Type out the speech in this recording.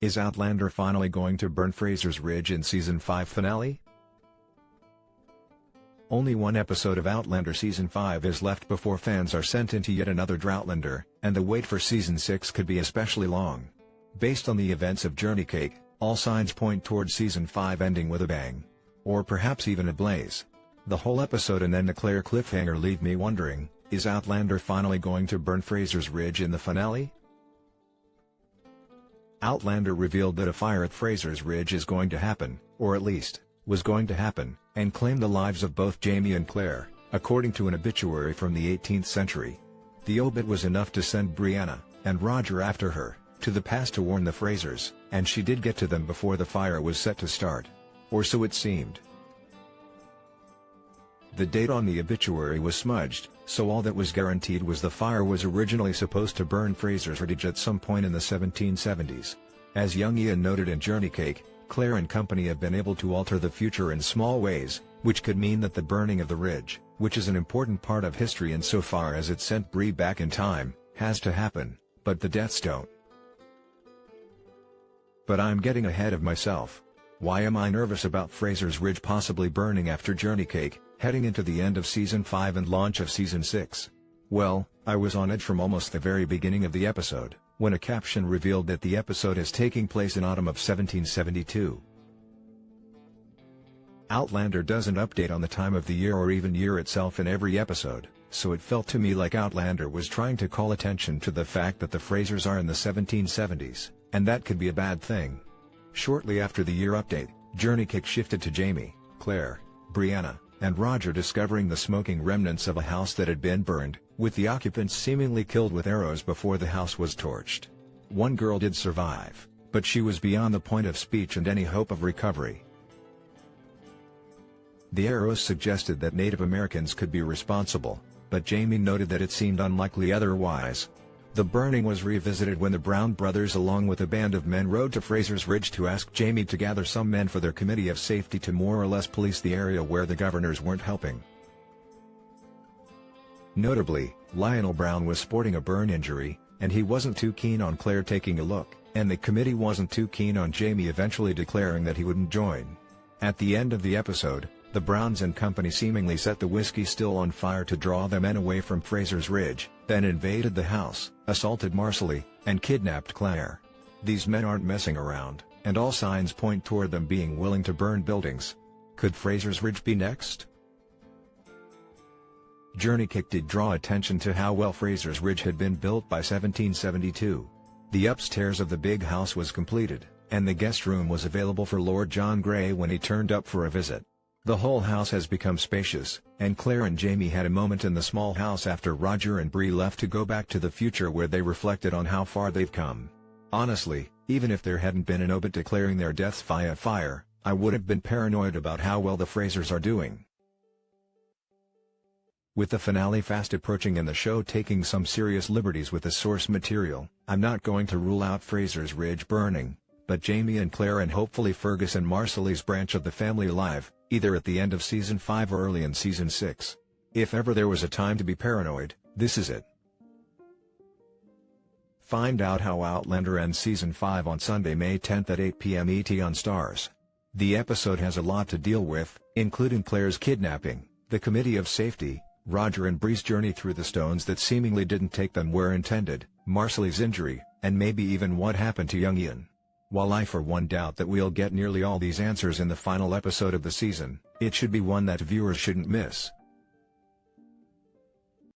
Is Outlander finally going to burn Fraser's Ridge in Season 5 finale? Only one episode of Outlander Season 5 is left before fans are sent into yet another Droughtlander, and the wait for Season 6 could be especially long. Based on the events of Journey Cake, all signs point towards Season 5 ending with a bang. Or perhaps even a blaze. The whole episode and then the Claire cliffhanger leave me wondering, is Outlander finally going to burn Fraser's Ridge in the finale? Outlander revealed that a fire at Fraser's Ridge is going to happen, or at least, was going to happen, and claim the lives of both Jamie and Claire, according to an obituary from the 18th century. The obit was enough to send Brianna, and Roger after her, to the past to warn the Frasers, and she did get to them before the fire was set to start. Or so it seemed. The date on the obituary was smudged, so all that was guaranteed was the fire was originally supposed to burn Fraser's Ridge at some point in the 1770s. As young Ian noted in Journey Cake, Claire and company have been able to alter the future in small ways, which could mean that the burning of the ridge, which is an important part of history insofar as it sent Bree back in time, has to happen, but the deaths don't. But I'm getting ahead of myself. Why am I nervous about Fraser's Ridge possibly burning after Journey Cake, heading into the end of Season 5 and launch of Season 6? Well, I was on edge from almost the very beginning of the episode, when a caption revealed that the episode is taking place in autumn of 1772. Outlander doesn't update on the time of the year or even year itself in every episode, so it felt to me like Outlander was trying to call attention to the fact that the Frasers are in the 1770s, and that could be a bad thing. Shortly after the year update, Journey Cake shifted to Jamie, Claire, Brianna, and Roger discovering the smoking remnants of a house that had been burned, with the occupants seemingly killed with arrows before the house was torched. One girl did survive, but she was beyond the point of speech and any hope of recovery. The arrows suggested that Native Americans could be responsible, but Jamie noted that it seemed unlikely otherwise. The burning was revisited when the Brown brothers along with a band of men rode to Fraser's Ridge to ask Jamie to gather some men for their committee of safety to more or less police the area where the governors weren't helping. Notably, Lionel Brown was sporting a burn injury, and he wasn't too keen on Claire taking a look, and the committee wasn't too keen on Jamie eventually declaring that he wouldn't join. At the end of the episode, the Browns and company seemingly set the whiskey still on fire to draw the men away from Fraser's Ridge, then invaded the house, assaulted Marcelly, and kidnapped Claire. These men aren't messing around, and all signs point toward them being willing to burn buildings. Could Fraser's Ridge be next? Journey Cake did draw attention to how well Fraser's Ridge had been built by 1772. The upstairs of the big house was completed, and the guest room was available for Lord John Grey when he turned up for a visit. The whole house has become spacious, and Claire and Jamie had a moment in the small house after Roger and Bree left to go back to the future where they reflected on how far they've come. Honestly, even if there hadn't been an obit declaring their deaths via fire, I would have been paranoid about how well the Frasers are doing. With the finale fast approaching and the show taking some serious liberties with the source material, I'm not going to rule out Fraser's Ridge burning, but Jamie and Claire and hopefully Fergus and Marcelly's branch of the family alive, either at the end of Season 5 or early in Season 6. If ever there was a time to be paranoid, this is it. Find out how Outlander ends Season 5 on Sunday, May 10th at 8 p.m. ET on Starz. The episode has a lot to deal with, including Claire's kidnapping, the Committee of Safety, Roger and Bree's journey through the stones that seemingly didn't take them where intended, Marcelly's injury, and maybe even what happened to young Ian. While I for one doubt that we'll get nearly all these answers in the final episode of the season, it should be one that viewers shouldn't miss.